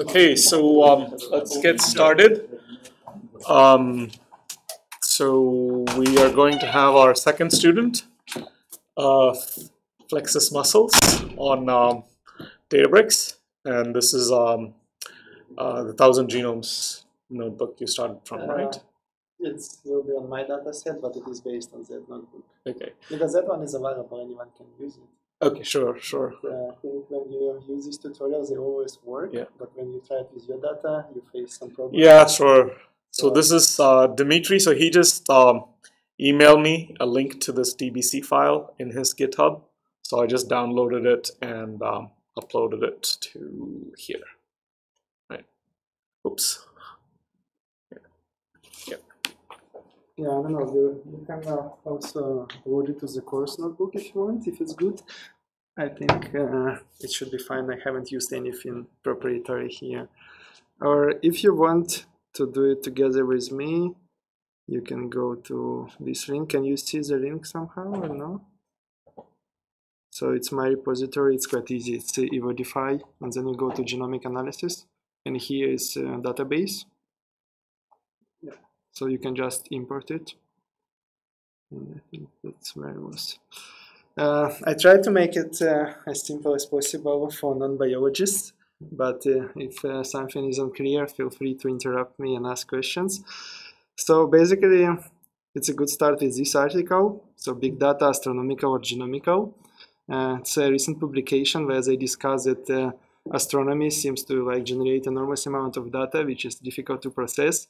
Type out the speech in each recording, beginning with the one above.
Okay, so let's get started. So we are going to have our second student, Flexus Muscles, on Databricks, and this is the 1,000 Genomes notebook you started from, right? It will be on my data set, but it is based on that notebook. Okay. Because that one is available, anyone can use it. Okay, sure. I think when you use these tutorials, they always work. Yeah. But when you try it with your data, you face some problems. Yeah, sure. So this is Dimitri. So he just emailed me a link to this DBC file in his GitHub. So I just downloaded it and uploaded it to here. Right. Oops. Yeah, I don't know. You can also load it to the course notebook if you want, if it's good. I think it should be fine. I haven't used anything proprietary here. Or if you want to do it together with me, you can go to this link. Can you see the link somehow or no? So it's my repository. It's quite easy. It's evodify, and then you go to genomic analysis, and here is a database. So you can just import it. And I think that's where it was. I tried to make it as simple as possible for non-biologists, but if something is unclear, feel free to interrupt me and ask questions. So basically, it's a good start with this article. So Big Data, Astronomical or Genomical. It's a recent publication where they discuss that astronomy seems to generate enormous amount of data, which is difficult to process.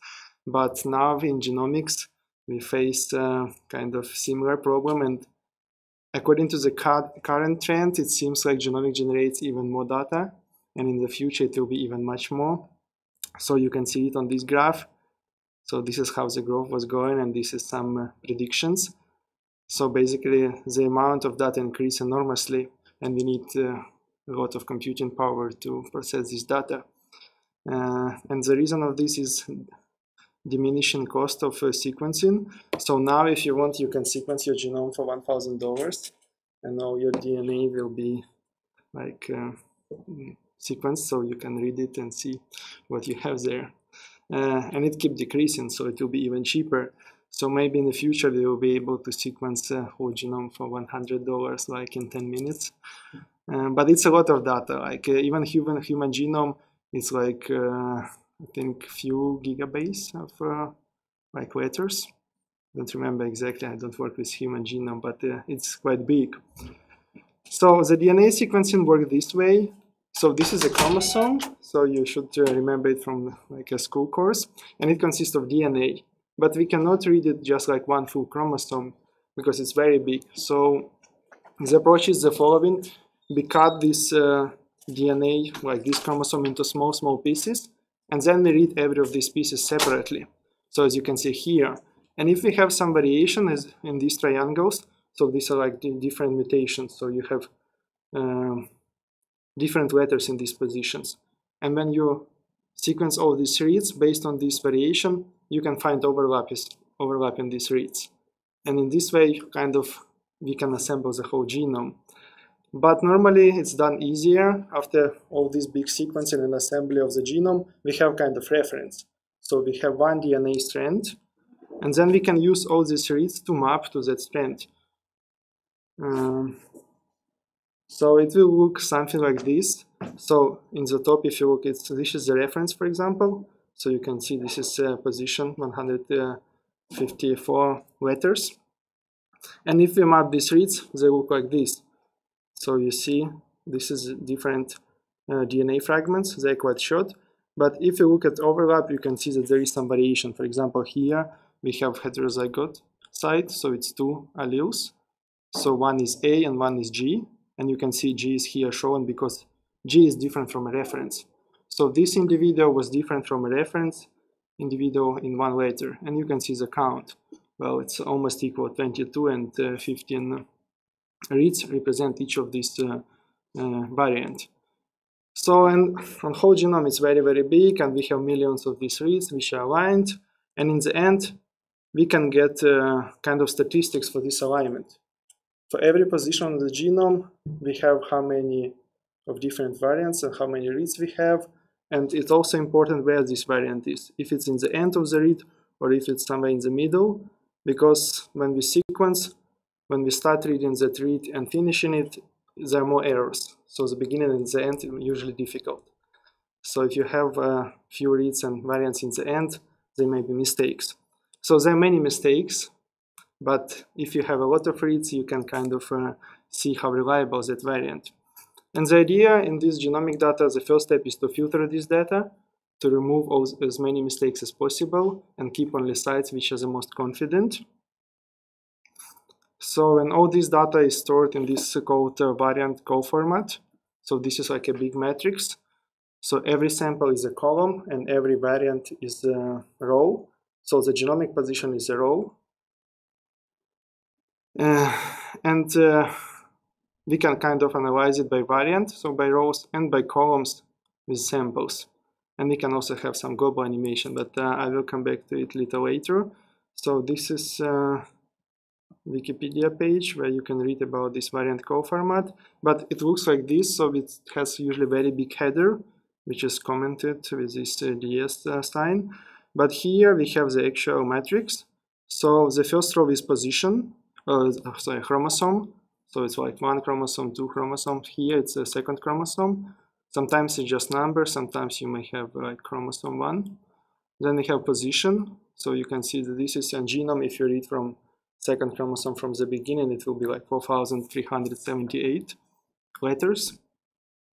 But now in genomics, we face kind of similar problem, and according to the current trend, it seems like genomics generates even more data, and in the future it will be even much more. So you can see it on this graph. So this is how the growth was going, and this is some predictions. So basically, the amount of data increased enormously, and we need a lot of computing power to process this data. And the reason of this is diminishing cost of sequencing. So now if you want, you can sequence your genome for $1,000 and all your DNA will be sequenced, so you can read it and see what you have there. And it keeps decreasing, so it will be even cheaper. So maybe in the future we will be able to sequence the whole genome for $100 like in 10 minutes. But it's a lot of data, even human genome is I think few gigabytes of letters. Don't remember exactly, I don't work with human genome, but it's quite big. So the DNA sequencing works this way. So this is a chromosome, so you should remember it from a school course, and it consists of DNA. But we cannot read it just like one full chromosome because it's very big. So the approach is the following: we cut this DNA, like this chromosome, into small pieces, and then we read every of these pieces separately. So as you can see here, and if we have some variation as in these triangles, so these are like different mutations, so you have different letters in these positions. And when you sequence all these reads based on this variation, you can find overlap in these reads. And in this way, we can assemble the whole genome. But normally it's done easier. After all this big sequencing and assembly of the genome, we have kind of reference. So we have one DNA strand, and then we can use all these reads to map to that strand. So it will look something like this. So in the top, if you look, this is the reference, for example. So you can see this is position 154 letters. And if we map these reads, they look like this. So you see, this is different DNA fragments. They're quite short. But if you look at overlap, you can see that there is some variation. For example, here we have heterozygote site, so it's two alleles. So one is A and one is G. And you can see G is here shown because G is different from a reference. So this individual was different from a reference individual in one letter. And you can see the count. Well, it's almost equal, 22 and 15 reads represent each of these variant. So, and on whole genome it's very, very big, and we have millions of these reads which are aligned. And in the end, we can get kind of statistics for this alignment. For every position on the genome, we have how many of different variants and how many reads we have. And it's also important where this variant is, if it's in the end of the read or if it's somewhere in the middle, because when we sequence, when we start reading that read and finishing it, there are more errors. So the beginning and the end are usually difficult. So if you have a few reads and variants in the end, there may be mistakes. So there are many mistakes, but if you have a lot of reads, you can kind of see how reliable that variant. And the idea in this genomic data, the first step is to filter this data, to remove as many mistakes as possible and keep only sites which are the most confident. So when all this data is stored in this called variant call format, so this is like a big matrix. So every sample is a column and every variant is a row. So the genomic position is a row. We can kind of analyze it by variant, so by rows and by columns with samples. And we can also have some global animation, but I will come back to it a little later. So this is Wikipedia page where you can read about this variant call format, but it looks like this, so it has usually very big header, which is commented with this DS sign. But here we have the actual matrix. So the first row is position, chromosome. So it's like 1 chromosome, 2 chromosomes. Here it's a second chromosome. Sometimes it's just numbers, sometimes you may have like chromosome 1. Then we have position. So you can see that this is a genome. If you read from second chromosome from the beginning, it will be like 4,378 letters.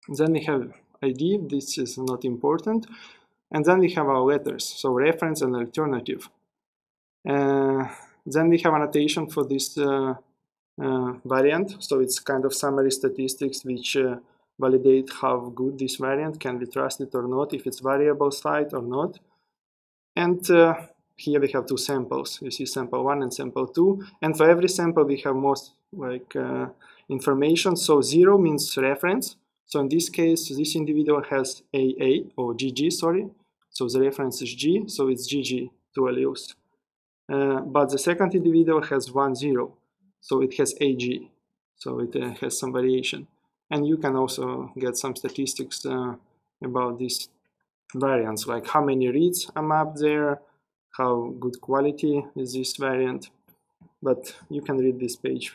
Then we have ID, this is not important. And then we have our letters, so reference and alternative. Then we have annotation for this variant, so it's kind of summary statistics which validate how good this variant, can be trusted or not, if it's variable site or not. And here we have two samples. You see sample 1 and sample 2. And for every sample we have most information. So 0 means reference. So in this case, this individual has AA or GG, sorry. So the reference is G, so it's GG, 2 alleles. But the second individual has 1, 0. So it has AG. So it has some variation. And you can also get some statistics about these variants, like how many reads are mapped there, how good quality is this variant. But you can read this page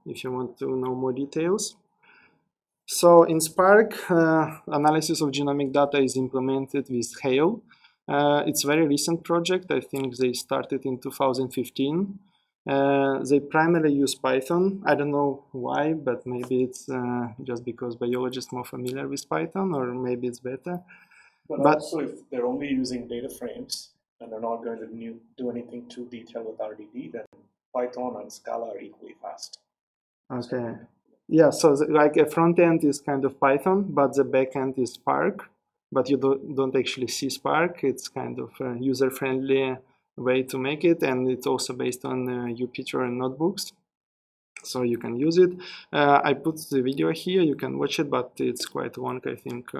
if you want to know more details. So in Spark, analysis of genomic data is implemented with Hail. It's a very recent project. I think they started in 2015. They primarily use Python. I don't know why, but maybe it's just because biologists are more familiar with Python, or maybe it's better. But also, if they're only using Dataframes and they're not going to do anything too detailed with RDD, then Python and Scala are equally fast. Okay. Yeah, so like a front end is kind of Python, but the back end is Spark. But you don't actually see Spark. It's kind of a user-friendly way to make it, and it's also based on Jupyter and notebooks, so you can use it. I put the video here. You can watch it, but it's quite long. I think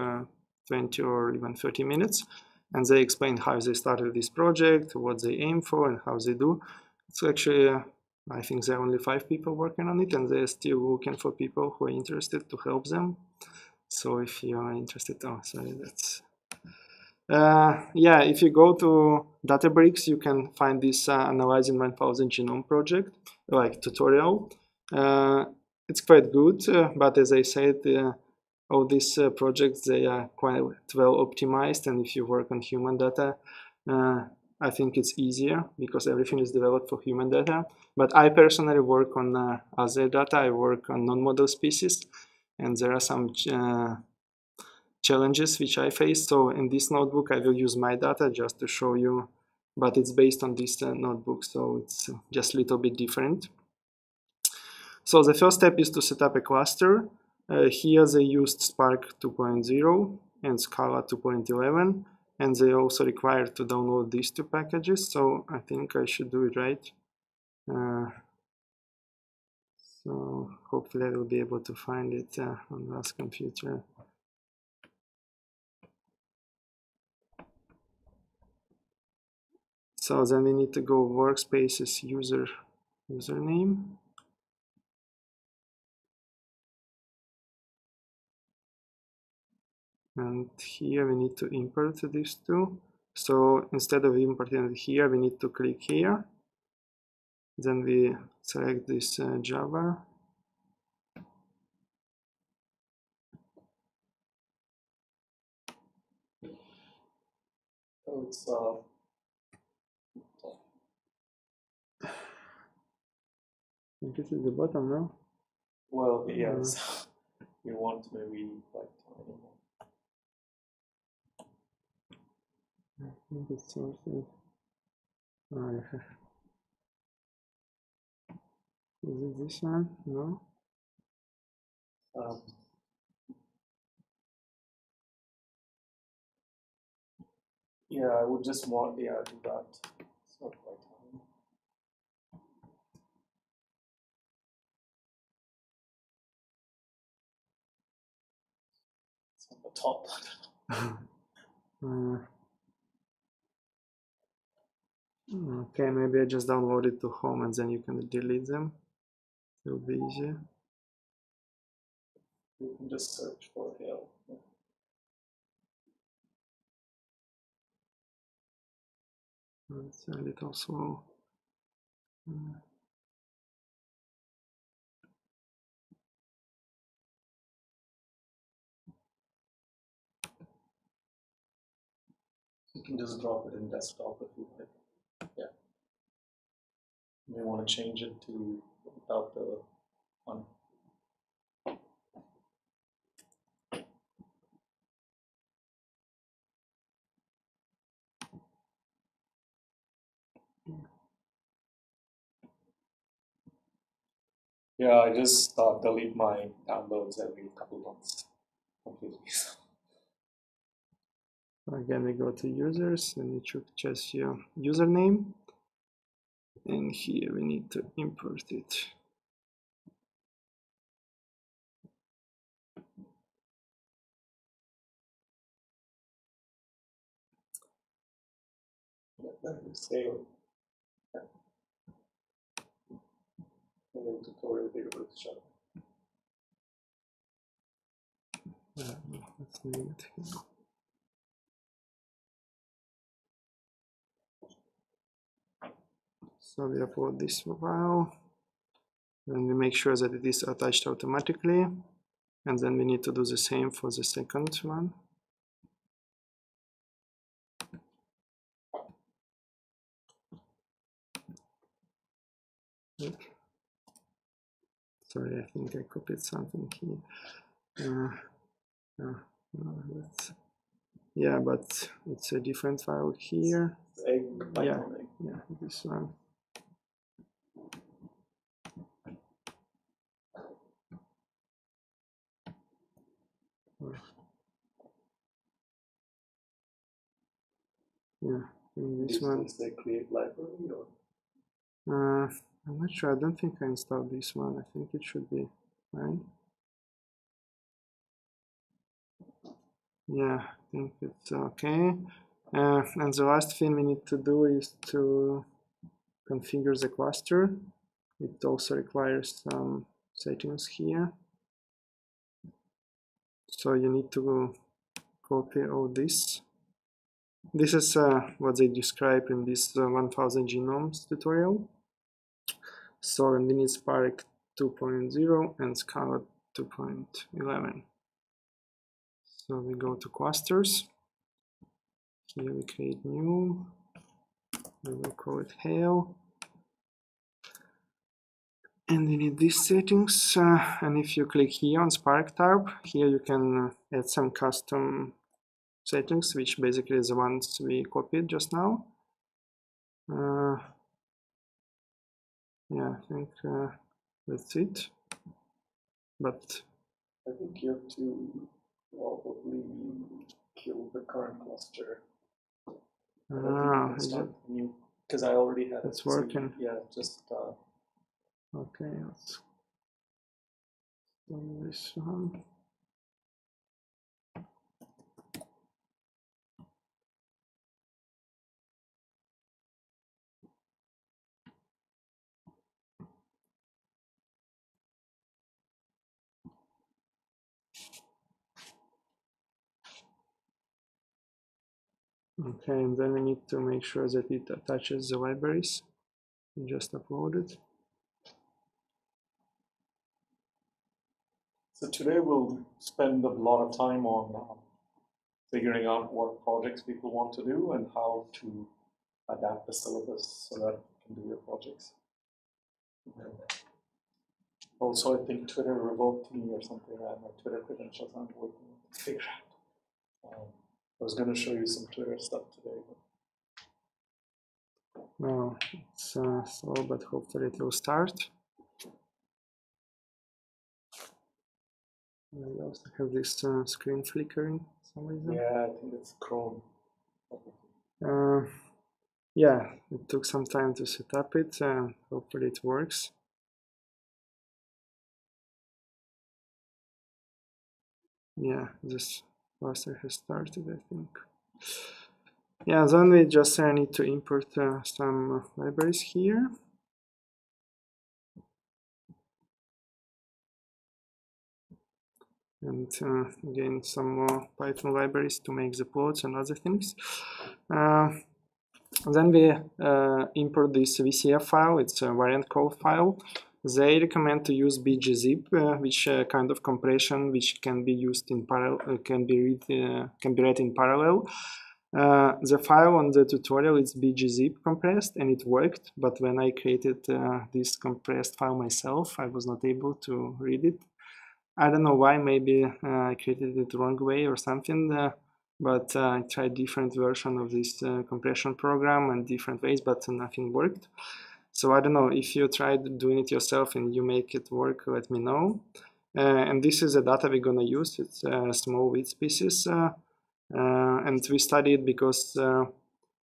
20 or even 30 minutes, and they explain how they started this project, what they aim for, and how they do. It's actually I think there are only 5 people working on it, and they're still looking for people who are interested to help them. So if you are interested, oh, sorry, that's... yeah, if you go to Databricks, you can find this Analyzing 1000 Genome project, like tutorial. It's quite good, but as I said, all these projects, they are quite well optimized, and if you work on human data, I think it's easier because everything is developed for human data. But I personally work on other data. I work on non-model species, and there are some challenges which I face. So in this notebook, I will use my data just to show you, but it's based on this notebook, so it's just a little bit different. So the first step is to set up a cluster. Here they used Spark 2.0 and Scala 2.11. And they also require to download these 2 packages, so I think I should do it right. So hopefully I will be able to find it on last computer. So then we need to go workspaces username. and here we need to import these two. So instead of importing it here, we need to click here. Then we select this Java. Oh, it's I think it's at the bottom now. well, yes. We want maybe like tiny more. I think it's something. Oh, yeah. Is it this one? No. Yeah, I would just want, yeah, do that. It's not quite tiny. It's on the top. Okay, maybe I just download it to home and then you can delete them. It'll be easier. You can just search for hail. Yeah. It's a little slow. You can just drop it in desktop if you like. Yeah. You may want to change it to without the one. Yeah, I just delete my downloads every couple months completely. Again, we go to users and you should choose your username. And here we need to import it. Save. Tutorial database show. Let's leave it here. So we upload this file, then we make sure that it is attached automatically, and then we need to do the same for the second one. Sorry, I think I copied something here. No, yeah, but it's a different file here. Yeah, this one. Yeah, this one. Is the create library or? I'm not sure. I don't think I installed this one. I think it should be fine. Yeah, I think it's okay. And the last thing we need to do is to configure the cluster. It also requires some settings here. So you need to copy all this. This is what they describe in this 1000 genomes tutorial. So we need Spark 2.0 and Scala 2.11. So we go to clusters. Here we create new. We will call it hail. And we need these settings. And if you click here on Spark tab, here you can add some custom settings, which basically is the ones we copied just now. Yeah, I think that's it. But I think you have to probably kill the current cluster. Start new, because I already had it's working. Yeah, just okay, let's do this one. Okay, and then we need to make sure that it attaches the libraries we just uploaded. So today we'll spend a lot of time on figuring out what projects people want to do and how to adapt the syllabus so that you can do your projects. Also, I think Twitter revoked me or something. My Twitter credentials aren't working to figure out. I was going to show you some Twitter stuff today. Well, it's slow, but hopefully it will start. I also have this screen flickering for some reason. Yeah, I think it's Chrome. Yeah, it took some time to set up it. Hopefully it works. Yeah, this cluster has started, I think. Yeah, then we just need to import some libraries here. And again, some more Python libraries to make the plots and other things. Then we import this VCF file. It's a variant code file. They recommend to use bgzip, which kind of compression which can be used in parallel, can be read in parallel. The file on the tutorial is bgzip compressed, and it worked. But when I created this compressed file myself, I was not able to read it. I don't know why. Maybe I created it the wrong way or something. But I tried different version of this compression program and different ways, but nothing worked. So I don't know, if you tried doing it yourself and you make it work, let me know. And this is the data we're gonna use. It's small wheat species, and we study it because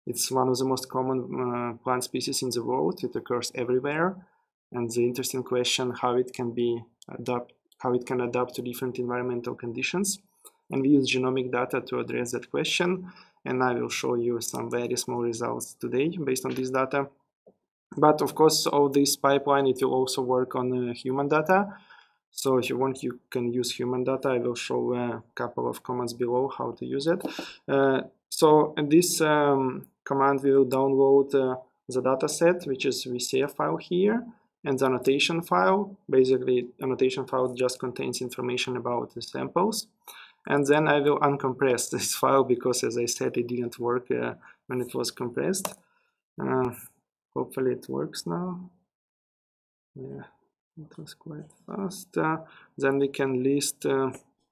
it's one of the most common plant species in the world. It occurs everywhere, and the interesting question how it can adapt to different environmental conditions. And we use genomic data to address that question, and I will show you some very small results today based on this data. But of course, all this pipeline, it will also work on human data. So if you want, you can use human data. I will show a couple of commands below how to use it. So in this command, we will download the data set, which is VCF file here, and the annotation file. Basically, annotation file just contains information about the samples. And then I will uncompress this file because, as I said, it didn't work when it was compressed. Hopefully it works now. Yeah, it was quite fast. Then we can list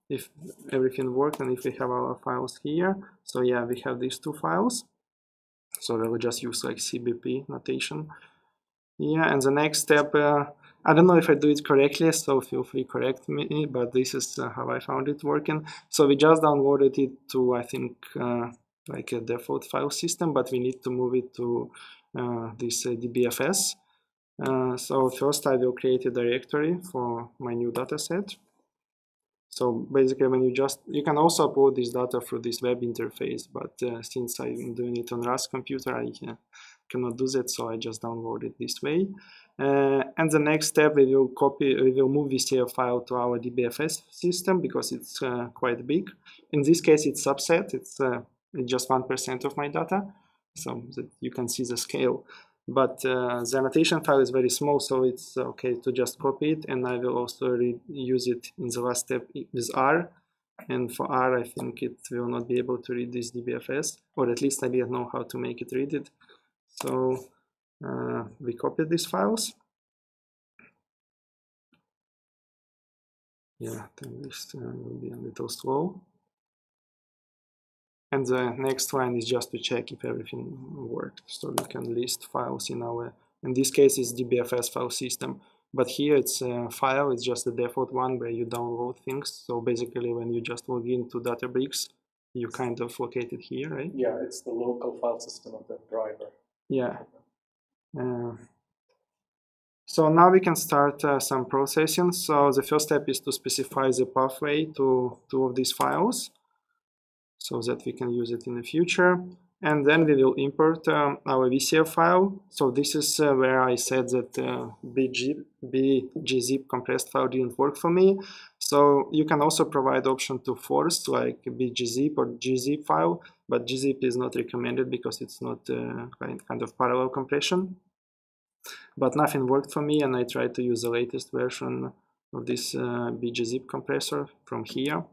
if everything worked and if we have our files here. So yeah, we have these two files. So we will just use like CBP notation. Yeah, and the next step, I don't know if I do it correctly, so feel free to correct me, but this is how I found it working. So we just downloaded it to, I think, like a default file system, but we need to move it to this DBFS. So first I will create a directory for my new data set. So basically when you can also upload this data through this web interface, but since I'm doing it on Rust computer, I cannot do that, so I just download it this way. And the next step, we will move this file to our DBFS system because it's quite big. In this case, it's subset. It's just 1% of my data, so that you can see the scale. But the annotation file is very small, so it's okay to just copy it, and I will also use it in the last step with R. And for R, I think it will not be able to read this DBFS, or at least I didn't know how to make it read it. So we copied these files. Yeah, this will be a little slow. And the next line is just to check if everything worked. So we can list files in our, in this case, it's DBFS file system. But here it's a file, it's just the default one where you download things. So basically when you just log into Databricks, you kind of locate it here, right? Yeah, it's the local file system of the driver. Yeah. So now we can start some processing. So the first step is to specify the pathway to two of these files so that we can use it in the future. And then we will import our VCF file. So this is where I said that bgzip compressed file didn't work for me. So you can also provide option to force like bgzip or gzip file, but gzip is not recommended because it's not kind of parallel compression. But nothing worked for me, and I tried to use the latest version of this bgzip compressor from here.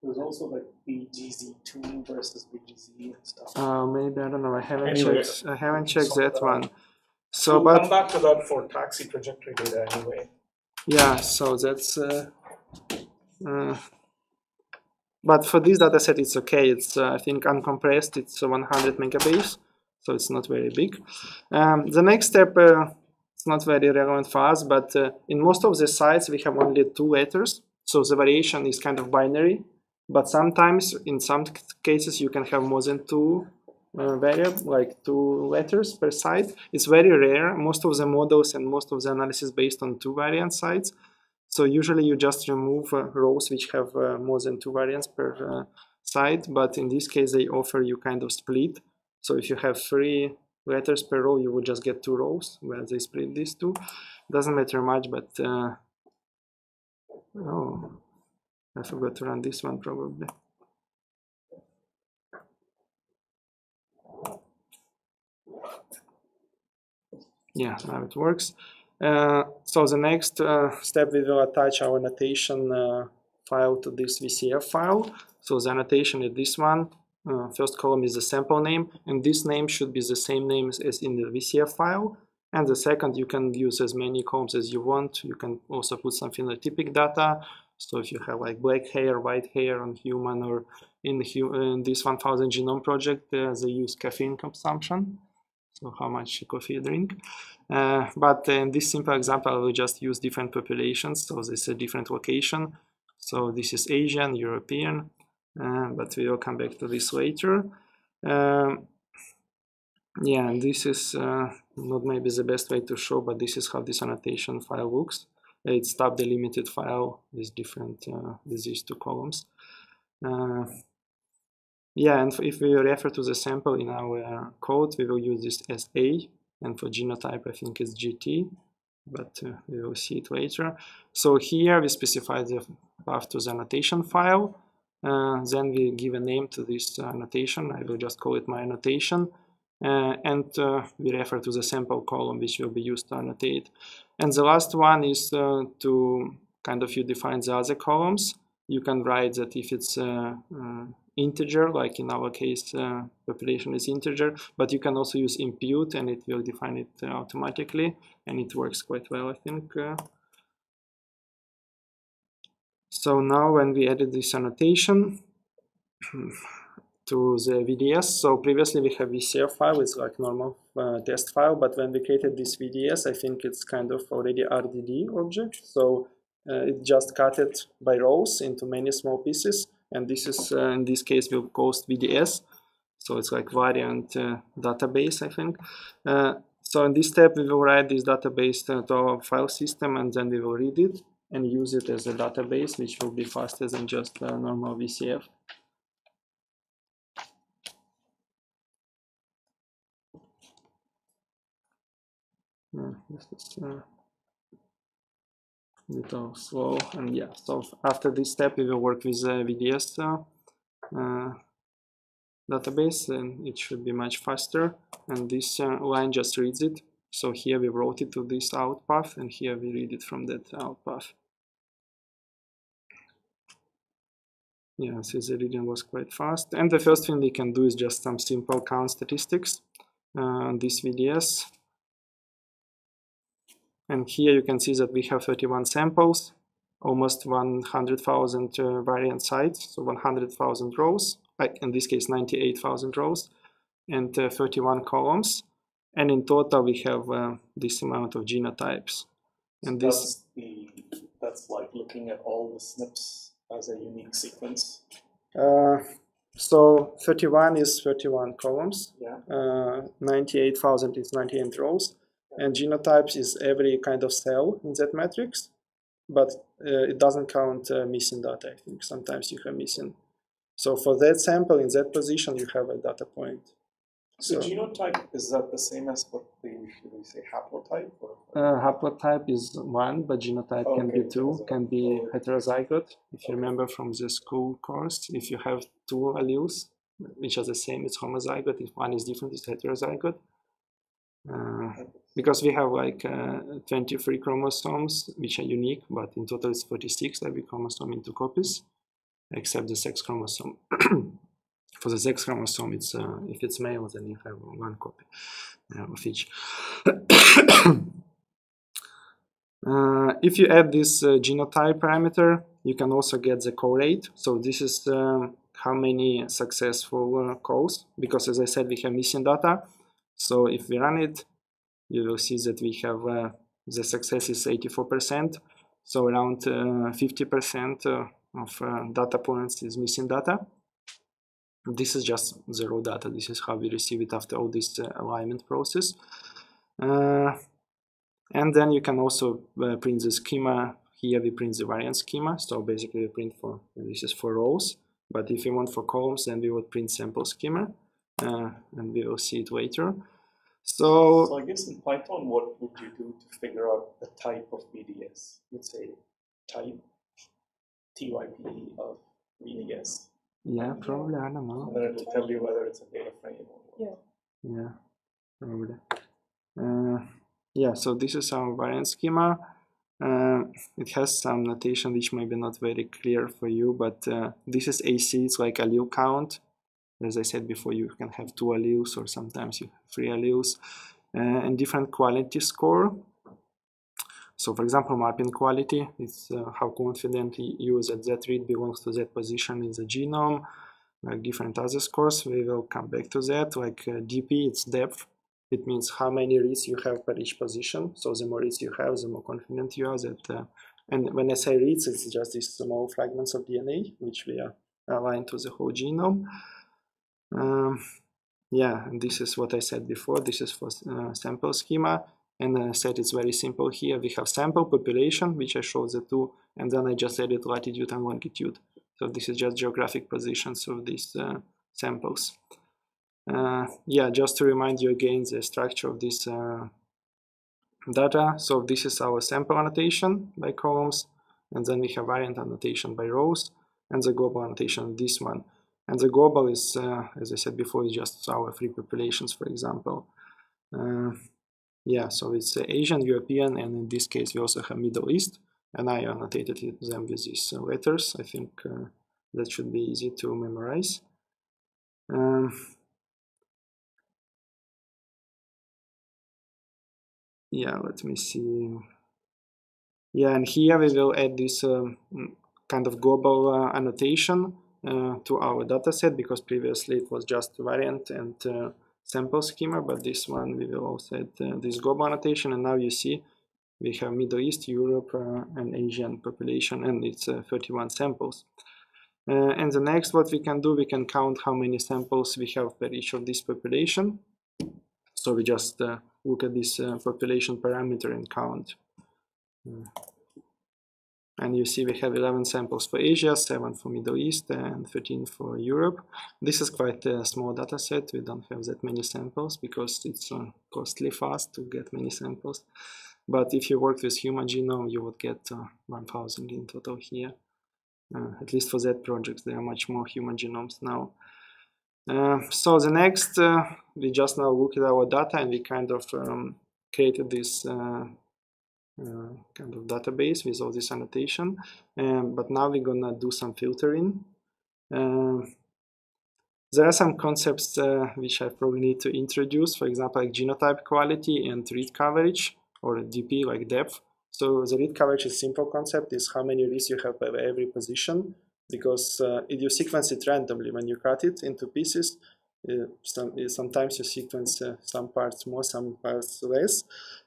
There's also like BGZ2 versus BGZ and stuff. Maybe, I don't know. I haven't checked so that one. So, we'll but come back to that for taxi trajectory data anyway. Yeah, so that's. But for this dataset, it's okay. It's I think uncompressed. It's 100 megabase, so it's not very big. The next step, it's not very relevant for us, but in most of the sites we have only 2 letters, so the variation is kind of binary. But sometimes, in some cases, you can have more than 2 variables, like 2 letters per site. It's very rare. Most of the models and most of the analysis based on 2 variant sites. So usually you just remove rows which have more than 2 variants per site, but in this case they offer you kind of split. So if you have 3 letters per row, you would just get 2 rows where they split these 2. Doesn't matter much, but oh, I forgot to run this one probably. Yeah, now it works. So the next step, we will attach our annotation file to this VCF file. So the annotation is this one. First column is the sample name, and this name should be the same name as in the VCF file. And the second, you can use as many columns as you want. You can also put some phenotypic data. So if you have like black hair, white hair on human, or in this 1000 genome project, they use caffeine consumption. So how much coffee you drink. But in this simple example, I will just use different populations. So this is a different location. So this is Asian, European, but we will come back to this later. Yeah, and this is not maybe the best way to show, but this is how this annotation file looks. It's tab delimited file with different these 2 columns. Yeah, and if we refer to the sample in our code, we will use this as A, and for genotype, I think it's GT, but we will see it later. So here we specify the path to the annotation file. Then we give a name to this annotation. I will just call it my annotation. And we refer to the sample column, which will be used to annotate. And the last one is to kind of you define the other columns. You can write that if it's integer, like in our case, population is integer, but you can also use impute and it will define it automatically, and it works quite well, I think. So now when we added this annotation to the VDS, so previously we have VCF file, it's like normal test file, but when we created this VDS, I think it's kind of already RDD object, so it just cut it by rows into many small pieces, and this is in this case we'll cost VDS, so it's like variant database, I think. So in this step we will write this database to our file system, and then we will read it and use it as a database, which will be faster than just normal VCF. This is a little slow, and yeah, so after this step we will work with VDS database, and it should be much faster, and this line just reads it. So here we wrote it to this out path, and here we read it from that out path. Yeah, so the reading was quite fast, and the first thing we can do is just some simple count statistics on this VDS. And here you can see that we have 31 samples, almost 100,000 variant sites, so 100,000 rows, like in this case 98,000 rows, and 31 columns. And in total we have this amount of genotypes. And so this that's like looking at all the SNPs as a unique sequence. So 31 is 31 columns, yeah. 98,000 is 98 rows. And genotypes is every kind of cell in that matrix, but it doesn't count missing data. I think sometimes you have missing. So for that sample in that position, you have a data point. So genotype, is that the same as what we usually say haplotype? Or? Haplotype is one, but genotype can be two, can be heterozygote. If you remember from the school course, if you have two alleles, which are the same, it's homozygote. If one is different, it's heterozygote. Because we have like 23 chromosomes, which are unique, but in total it's 46, every chromosome in two copies, except the sex chromosome. For the sex chromosome, it's if it's male, then you have one copy of each. If you add this genotype parameter, you can also get the call rate. So this is how many successful calls, because as I said, we have missing data. So if we run it, you will see that we have the success is 84%. So around 50% of data points is missing data. This is just the raw data. This is how we receive it after all this alignment process. And then you can also print the schema. Here we print the variant schema. So basically we print for, this is for rows. But if you want for columns, then we would print sample schema. And we will see it later. So I guess in Python, what would you do to figure out the type of BDS? You'd say type, TYP of BDS. Yeah, probably, I don't know. And then it will tell you whether it's a data frame or what. Yeah, probably. Yeah, so this is our variant schema. It has some notation which may be not very clear for you, but this is AC, it's like allele count. As I said before, you can have 2 alleles or sometimes you have 3 alleles, and different quality score. So for example, mapping quality is how confident you that that read belongs to that position in the genome, like different other scores. We will come back to that. Like DP, it's depth. It means how many reads you have per each position. So the more reads you have, the more confident you are that. And when I say reads, it's just these small fragments of DNA, which we are aligned to the whole genome. Yeah, and this is what I said before. This is for sample schema. And I said it's very simple here. We have sample population, which I showed the two, and then I just added latitude and longitude. So this is just geographic positions of these samples. Yeah, just to remind you again the structure of this data. So this is our sample annotation by columns, and then we have variant annotation by rows, and the global annotation, this one. And the global is, as I said before, is just our 3 populations, for example. Yeah, so it's Asian, European, and in this case we also have Middle East, and I annotated them with these letters. I think that should be easy to memorize. Yeah, let me see. Yeah, and here we will add this kind of global annotation to our dataset, because previously it was just variant and sample schema, but this one we will also add this global annotation, and now you see we have Middle East, Europe, and Asian population, and it's 31 samples. And the next what we can do, we can count how many samples we have per each of this population. So we just look at this population parameter and count. And you see we have 11 samples for Asia, 7 for Middle East, and 13 for Europe. This is quite a small data set. We don't have that many samples because it's costly fast to get many samples. But if you work with human genome, you would get 1,000 in total here. At least for that project, there are much more human genomes now. So the next, we just now look at our data, and we kind of created this kind of database with all this annotation, but now we're gonna do some filtering. There are some concepts which I probably need to introduce, for example, like genotype quality and read coverage, or DP, like depth. So the read coverage is simple concept, is how many reads you have by every position, because if you sequence it randomly, when you cut it into pieces, sometimes you sequence some parts more, some parts less,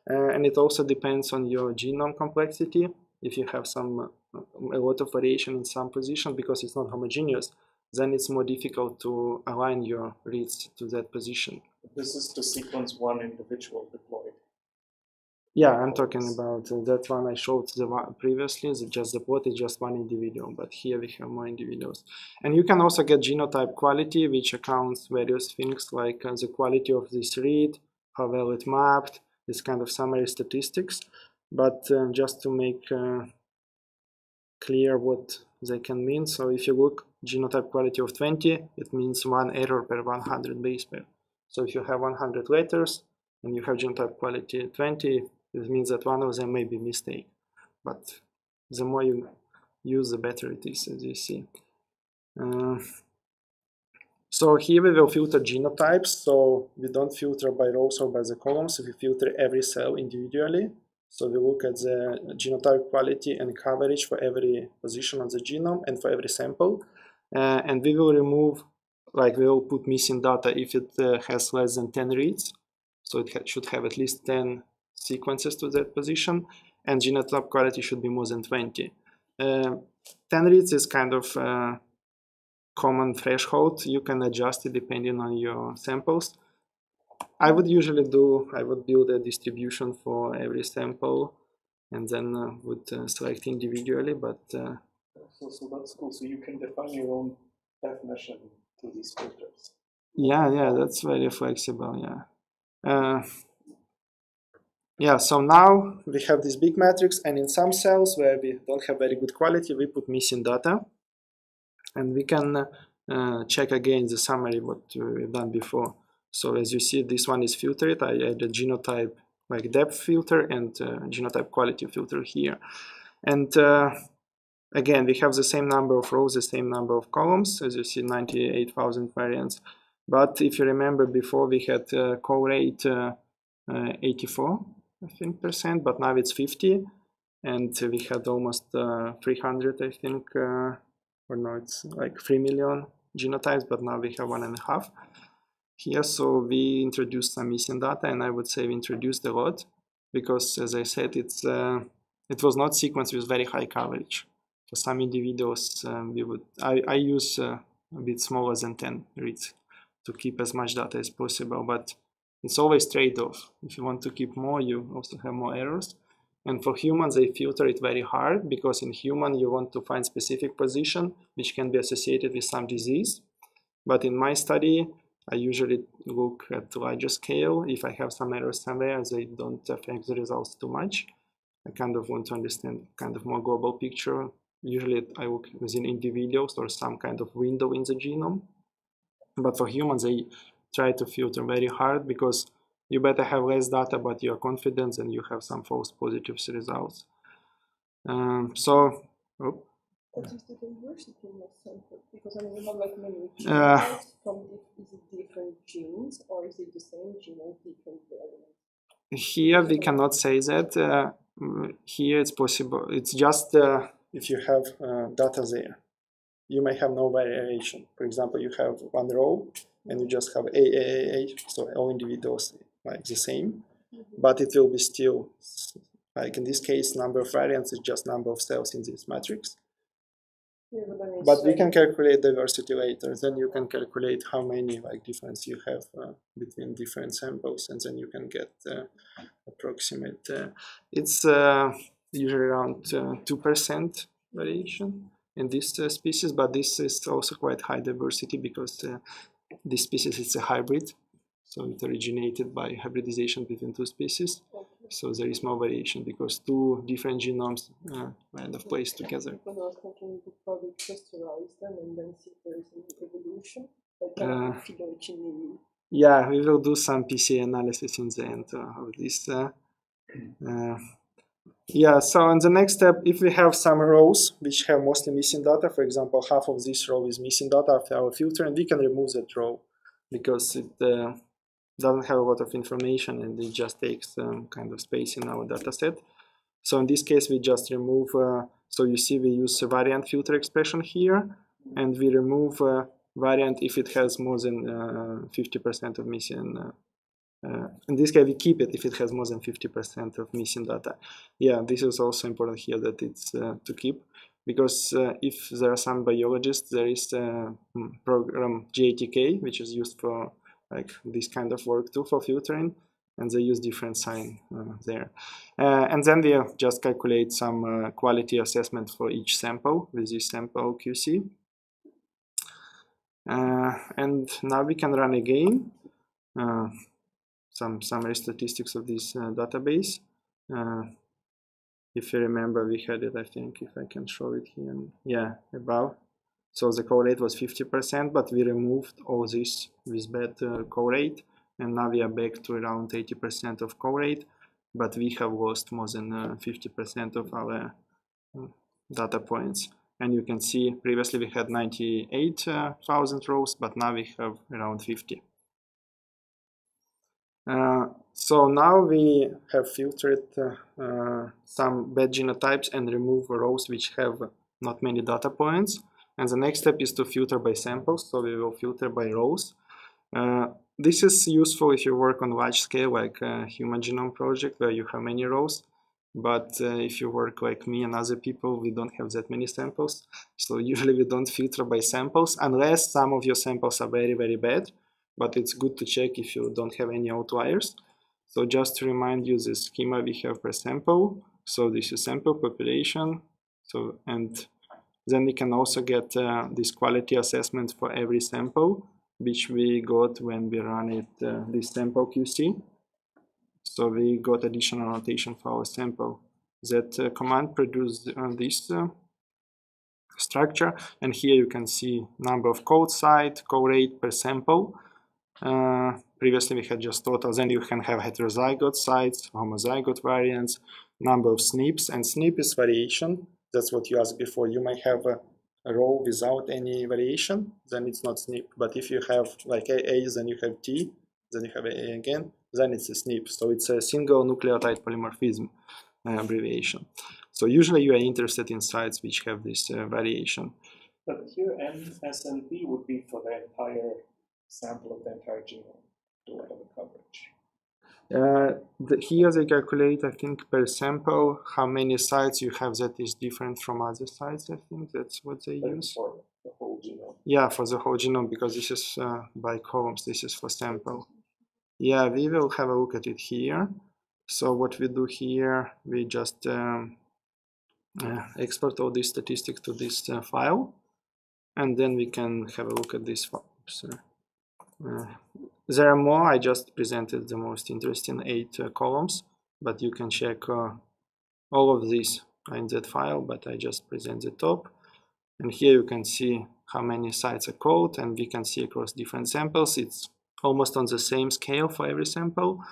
and it also depends on your genome complexity. If you have a lot of variation in some position, because it's not homogeneous, then it's more difficult to align your reads to that position. This is to sequence one individual diploid. Yeah, I'm talking about that one I showed previously. Just the plot is just one individual, but here we have more individuals. And you can also get genotype quality, which accounts various things like the quality of this read, how well it mapped, this kind of summary statistics. But just to make clear what they can mean, so if you look genotype quality of 20, it means 1 error per 100 base pair. So if you have 100 letters and you have genotype quality 20, it means that one of them may be mistake. But the more you use, the better it is, as you see. So here we will filter genotypes. So we don't filter by rows or by the columns. We filter every cell individually. So we look at the genotype quality and coverage for every position on the genome and for every sample. And we will remove, like we will put missing data if it has less than 10 reads. So it should have at least 10 sequences to that position. And genotype quality should be more than 20. 10 reads is kind of common threshold. You can adjust it depending on your samples. I would build a distribution for every sample and then would select individually, but so that's cool. So you can define your own definition to these filters. Yeah, that's very flexible. Yeah, so now we have this big matrix, and in some cells where we don't have very good quality, we put missing data, and we can check again the summary what we've done before. So as you see, this one is filtered. I added genotype like depth filter and genotype quality filter here. And again, we have the same number of rows, the same number of columns. As you see, 98,000 variants. But if you remember before, we had call rate 84, I think, %, but now it's 50. And we had almost 300, I think, or no, it's like 3 million genotypes, but now we have 1.5 here. So we introduced some missing data, and I would say we introduced a lot because, as I said, it was not sequenced with very high coverage. For some individuals, I use a bit smaller than 10 reads to keep as much data as possible, but it's always trade-off. If you want to keep more, you also have more errors. And for humans, they filter it very hard because in human, you want to find specific position which can be associated with some disease. But in my study, I usually look at larger scale. If I have some errors somewhere, they don't affect the results too much. I kind of want to understand kind of more global picture. Usually I look within individuals or some kind of window in the genome. But for humans, they try to filter very hard because you better have less data, but you're confident and you have some false positive results. What is the diversity in your sample? Because I mean, you have like many genotypes from is it different genes or is it the same gene and different variants? Here we cannot say that. Here it's possible. It's just if you have data there, you may have no variation. For example, you have one row and you just have AAAA, so all individuals like the same, but it will be still, like in this case, number of variants is just number of cells in this matrix. Yeah, but we can calculate diversity later. Then you can calculate how many like difference you have between different samples, and then you can get approximate. It's usually around 2% variation in this species, but this is also quite high diversity because this species is a hybrid, so it originated by hybridization between two species. So there is more variation because two different genomes kind of placed together. Because I was thinking you could probably crystallize them and then see if there is any evolution, like phylogenetic. Yeah, we will do some PCA analysis in the end of this. Yeah, so in the next step, if we have some rows which have mostly missing data, for example, half of this row is missing data after our filter, and we can remove that row because it doesn't have a lot of information and it just takes kind of space in our data set. So in this case, we just remove, so you see we use a variant filter expression here, and we remove variant if it has more than 50% of missing. In this case, we keep it if it has more than 50% of missing data. Yeah, this is also important here that it's to keep, because if there are some biologists, there is a program GATK, which is used for like this kind of work too, for filtering. and they use different sign there. And then we just calculate some quality assessment for each sample with this sample QC. And now we can run again some summary statistics of this database. If you remember, we had it, I think, if I can show it here. Yeah, above. So the call rate was 50%, but we removed all this with bad call rate. And now we are back to around 80% of call rate, but we have lost more than 50% of our data points. And you can see previously we had 98,000 rows, but now we have around 50. So now we have filtered some bad genotypes and remove rows which have not many data points. And the next step is to filter by samples. So we will filter by rows. This is useful if you work on large scale, like a human genome project where you have many rows. But if you work like me and other people, we don't have that many samples. So usually we don't filter by samples unless some of your samples are very, very bad. But it's good to check if you don't have any outliers. So just to remind you, the schema we have per sample. So this is sample population. So, and then we can also get this quality assessment for every sample, which we got when we run it, this sample QC. So we got additional annotation for our sample. That command produced this structure, and here you can see number of code site, call rate per sample. Previously we had just total, then you can have heterozygote sites, homozygote variants, number of SNPs, and SNP is variation. That's what you asked before. You might have a row without any variation, then it's not SNP. But if you have like A, then you have T, then you have A again, then it's a SNP. So it's a single nucleotide polymorphism abbreviation. So usually you are interested in sites which have this variation. But here MSNP would be for the entire sample of the entire genome to whatever coverage. Here they calculate, I think, per sample how many sites you have that is different from other sites. I think that's what they use. For the whole genome. Yeah, for the whole genome, because this is by columns. This is for sample. Yeah, we will have a look at it here. So what we do here, we just export all these statistics to this file, and then we can have a look at this file. There are more. I just presented the most interesting 8 columns, but you can check all of these in that file, but I just present the top. And here you can see how many sites are called, and we can see across different samples. It's almost on the same scale for every sample.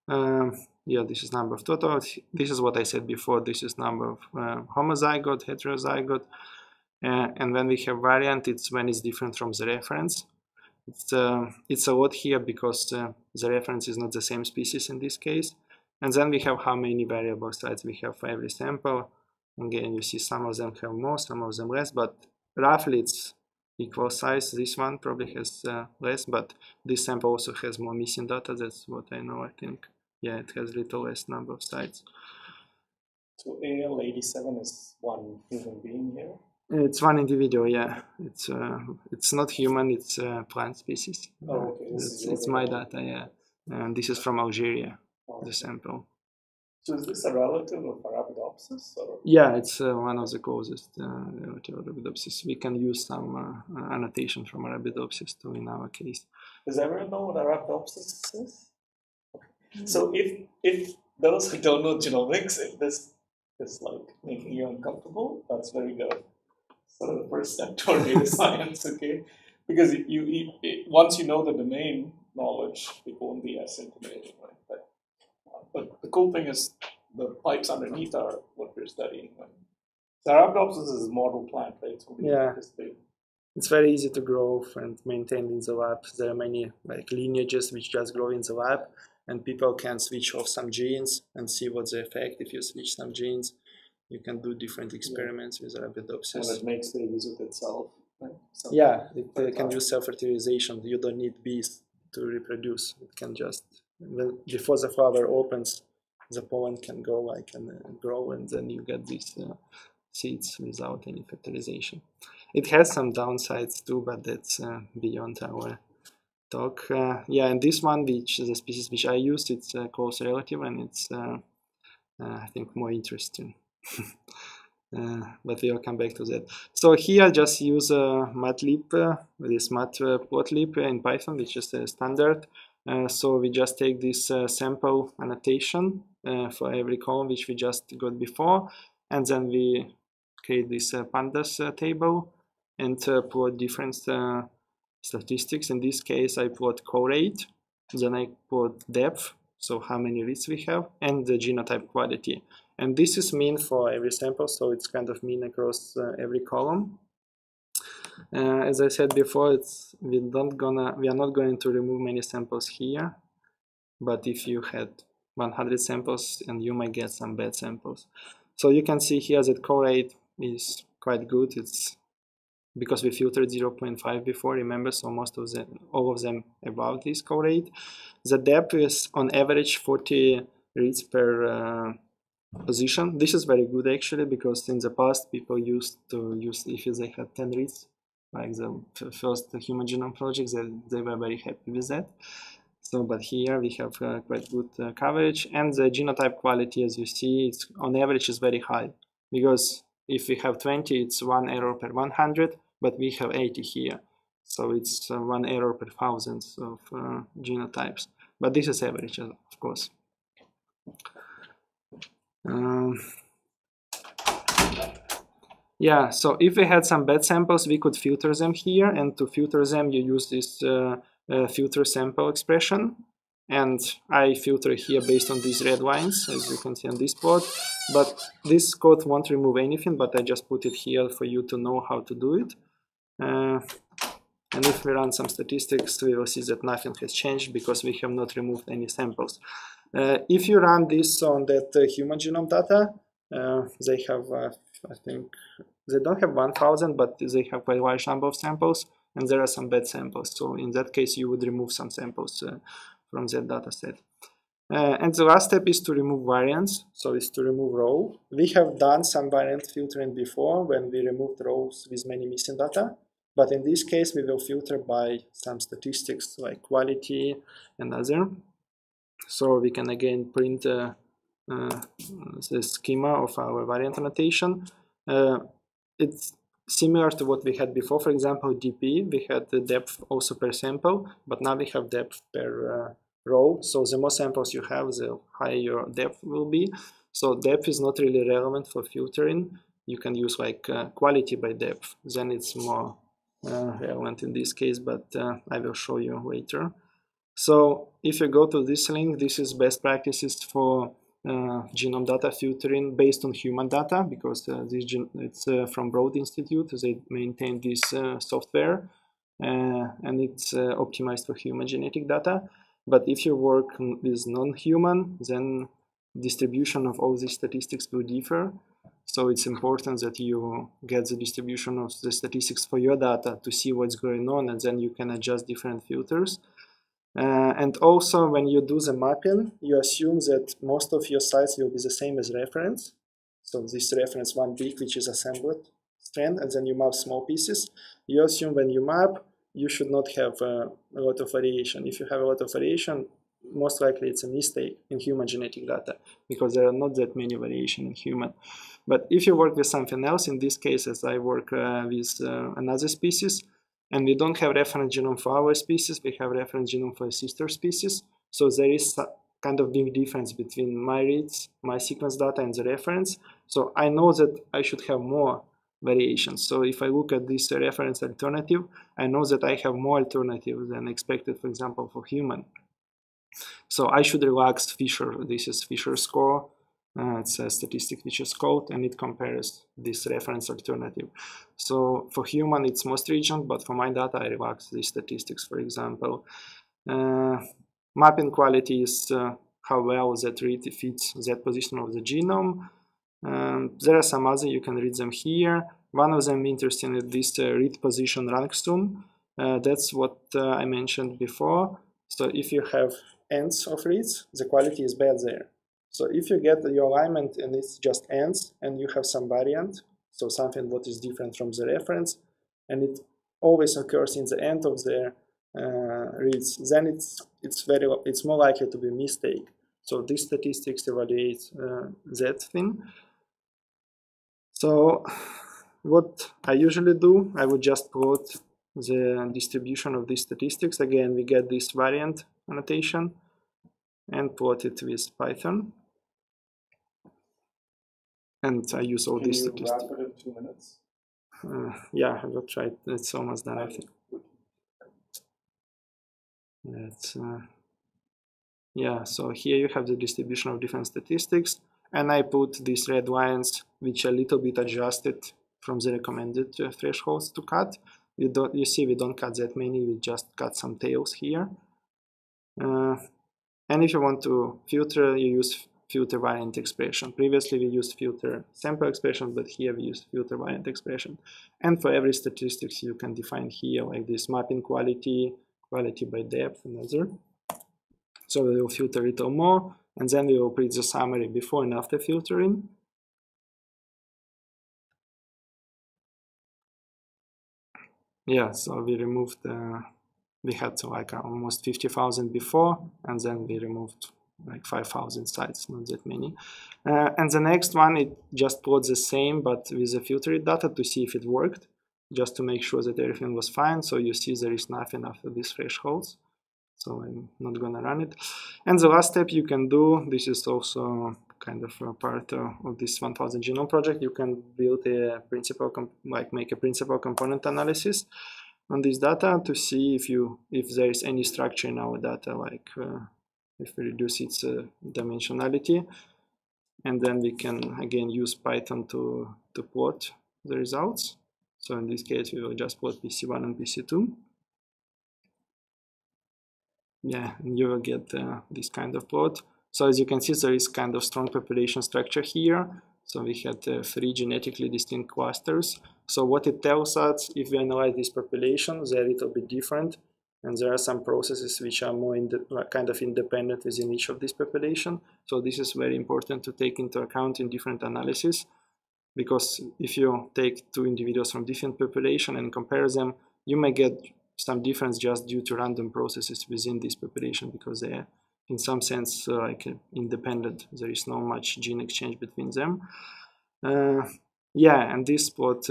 Yeah, this is number of total. This is what I said before. This is number of homozygote, heterozygote. And when we have variant, it's when it's different from the reference. It's a lot here because the reference is not the same species in this case. And then we have how many variable sites we have for every sample. Again, you see some of them have more, some of them less, but roughly it's equal size. This one probably has less, but this sample also has more missing data. That's what I know, I think. Yeah, it has little less number of sites. So AL87 is one human being here? It's one individual, yeah. It's not human, it's plant species. Oh, okay. It's my data, yeah. And this is from Algeria, the sample. So is this a relative of Arabidopsis? Or? Yeah, it's one of the closest relative of Arabidopsis. We can use some annotation from Arabidopsis too in our case. Does everyone know what Arabidopsis is? Okay. So if those who don't know genomics, if this is like making you uncomfortable, that's very good. Sort of the first step toward data science, okay? Because once you know the domain knowledge, it won't be as intimidating, right? But the cool thing is the pipes underneath are what we're studying. So Arabidopsis is a model plant, right? So yeah, it's very easy to grow and maintain in the lab. There are many like lineages which just grow in the lab, and people can switch off some genes and see what's the effect if you switch some genes. You can do different experiments with Arabidopsis. And it makes babies with itself, right? Yeah, it can do self-fertilization. You don't need bees to reproduce. It can just, before the flower opens, the pollen can go like and grow, and then you get these seeds without any fertilization. It has some downsides too, but that's beyond our talk. Yeah, and this one, which is the species which I used, it's close relative, and it's I think more interesting. But we'll come back to that. So here just use matplotlib, this matplotlib in Python, which is standard. So we just take this sample annotation for every column which we just got before, and then we create this Pandas table and plot different statistics. In this case, I plot co-rate, then I plot depth, so how many reads we have, and the genotype quality. And this is mean for every sample, so it's kind of mean across every column. As I said before, we are not going to remove many samples here, but if you had 100 samples, and you might get some bad samples. So you can see here that co-rate is quite good. It's because we filtered 0.5 before, remember, so all of them above this co-rate. The depth is on average 40 reads per position. This is very good actually, because in the past people used to use, if they had 10 reads, like the first human genome project, they were very happy with that. So, but here we have quite good coverage, and the genotype quality, as you see, it's on average is very high, because if we have 20, it's 1 error per 100, but we have 80 here, so it's 1 error per 1,000 of genotypes. But this is average, of course. Yeah, so if we had some bad samples, we could filter them here, and to filter them you use this filter sample expression, and I filter here based on these red lines, as you can see on this plot. But this code won't remove anything, but I just put it here for you to know how to do it. And if we run some statistics, we will see that nothing has changed because we have not removed any samples. If you run this on that human genome data, they have, I think, they don't have 1,000, but they have quite a large number of samples, and there are some bad samples. So in that case, you would remove some samples from that data set. And the last step is to remove variance, so it's to remove row. We have done some variant filtering before when we removed rows with many missing data, but in this case we will filter by some statistics like quality and other. So we can again print the schema of our variant annotation. It's similar to what we had before. For example, DP, we had the depth also per sample, but now we have depth per row. So the more samples you have, the higher your depth will be. So depth is not really relevant for filtering. You can use like quality by depth, then it's more relevant in this case, but I will show you later. So if you go to this link, this is best practices for genome data filtering based on human data, because it's from Broad Institute. They maintain this software, and it's optimized for human genetic data. But if you work with non-human, then distribution of all these statistics will differ. So it's important that you get the distribution of the statistics for your data to see what's going on, and then you can adjust different filters. And also, when you do the mapping, you assume that most of your sites will be the same as reference. So this reference one big, which is assembled strand, and then you map small pieces. You assume when you map, you should not have a lot of variation. If you have a lot of variation, most likely it's a mistake in human genetic data, because there are not that many variation in human. But if you work with something else, in this case, as I work with another species, and we don't have reference genome for our species, we have reference genome for a sister species. So there is a kind of big difference between my reads, my sequence data, and the reference. So I know that I should have more variations. So if I look at this reference alternative, I know that I have more alternatives than expected, for example, for human. So I should relax Fisher. This is Fisher score. It's a statistic which is called, and it compares this reference alternative. So for human, it's most region, but for my data, I relax these statistics, for example. Mapping quality is how well that read fits that position of the genome. There are some other, you can read them here. One of them interesting is this read position rank sum. That's what I mentioned before. So if you have ends of reads, the quality is bad there. So if you get your alignment and it's just ends, and you have some variant, so something what is different from the reference, and it always occurs in the end of the reads, then it's more likely to be a mistake. So these statistics evaluate that thing. So what I usually do, I would just plot the distribution of these statistics. Again, we get this variant annotation and plot it with Python. And I use all these statistics. Can you wrap it in 2 minutes? Yeah, I will try. It's almost done, I think. Yeah, so here you have the distribution of different statistics, and I put these red lines, which are a little bit adjusted from the recommended thresholds to cut. You see, we don't cut that many, we just cut some tails here. And if you want to filter, you use filter variant expression. Previously we used filter sample expression, but here we use filter variant expression. And for every statistics you can define here like this mapping quality, quality by depth, and other. So we will filter a little more, and then we will print the summary before and after filtering. Yeah, so we removed, we had like almost 50,000 before, and then we removed like 5,000 sites, not that many. And the next one, it just plots the same, but with the filtered data to see if it worked, just to make sure that everything was fine. So you see there is nothing after these thresholds. So I'm not gonna run it. And the last step you can do, this is also kind of a part of this 1000 genome project, you can build a principal, make a principal component analysis on this data to see if there is any structure in our data, like if we reduce its dimensionality, and then we can again use Python to plot the results. So in this case, we will just plot PC1 and PC2. Yeah, and you will get this kind of plot. So as you can see, there is kind of strong population structure here. So we had 3 genetically distinct clusters. So what it tells us, if we analyze this population, they're a little bit different. And there are some processes which are more kind of independent within each of these population. So this is very important to take into account in different analysis. Because if you take 2 individuals from different population and compare them, you may get some difference just due to random processes within this population, because they are in some sense like independent. There is no much gene exchange between them. Yeah, and this plot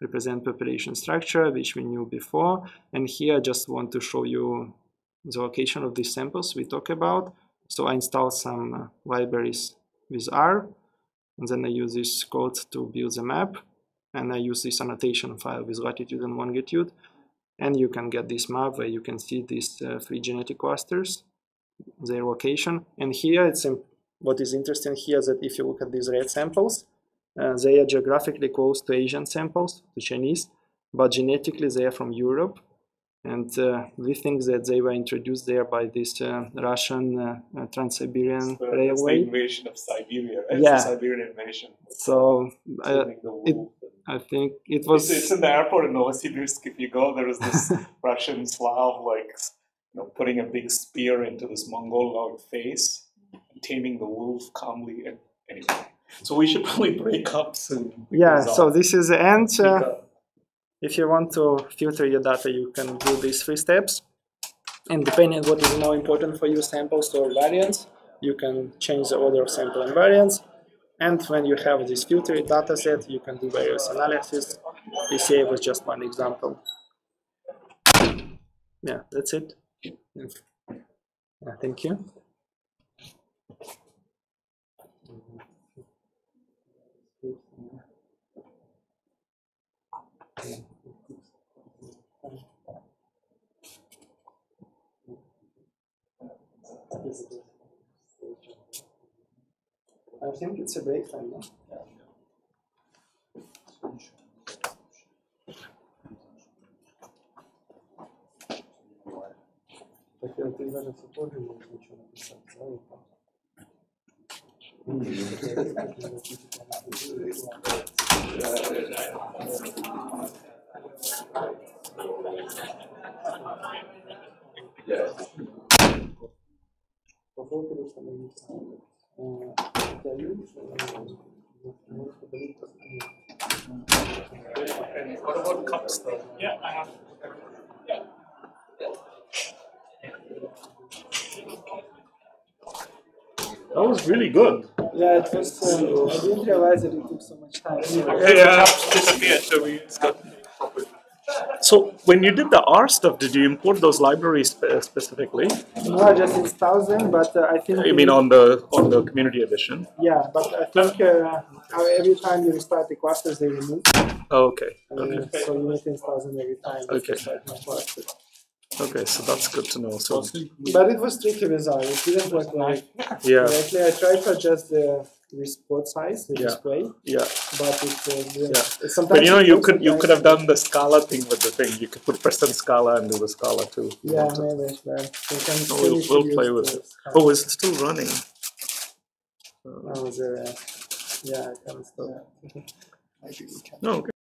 represent population structure, which we knew before. And here I just want to show you the location of these samples we talk about. So I installed some libraries with R, and then I use this code to build the map. And I use this annotation file with latitude and longitude. And you can get this map where you can see these 3 genetic clusters, their location. And here, what is interesting here is that if you look at these red samples, they are geographically close to Asian samples, to Chinese, but genetically they are from Europe. And we think that they were introduced there by this Russian Trans-Siberian Railway. It's the invasion of Siberia, right? Yeah. It's the Siberian invasion. So I think it was... It's in the airport in Novosibirsk. If you go, there is this Russian Slav, like, putting a big spear into this Mongol face, and taming the wolf calmly. And anyway, so we should probably break up soon. Yeah, so this is the end. If you want to filter your data, you can do these 3 steps. And depending on what is more important for you, samples or variants, you can change the order of sample and variants. And when you have this filtered data set, you can do various analysis. PCA was just one example. Yeah, that's it. Thank you. I think it's a break time now. And what about cups though? Yeah, I have. Yeah. That was really good. Yeah, it was. I didn't realize that it took so much time. Yeah, disappeared. So it's good. So when you did the R stuff, did you import those libraries specifically? No, I just installed them, but I think. I mean, on the community edition. Yeah, but I think every time you restart the clusters, they remove. Oh, okay. Okay. So you need to install them every time. Okay. Cluster. Okay, so that's good to know. So, but it was tricky result. It didn't work like correctly. I tried to adjust the report size, the display. Yeah. But it sometimes. But you know, you could have done the Scala thing with the thing. You could put percent Scala and do the Scala too. Yeah, maybe. We'll play with it. Oh, is it still running? Yeah, I can still. No. Okay.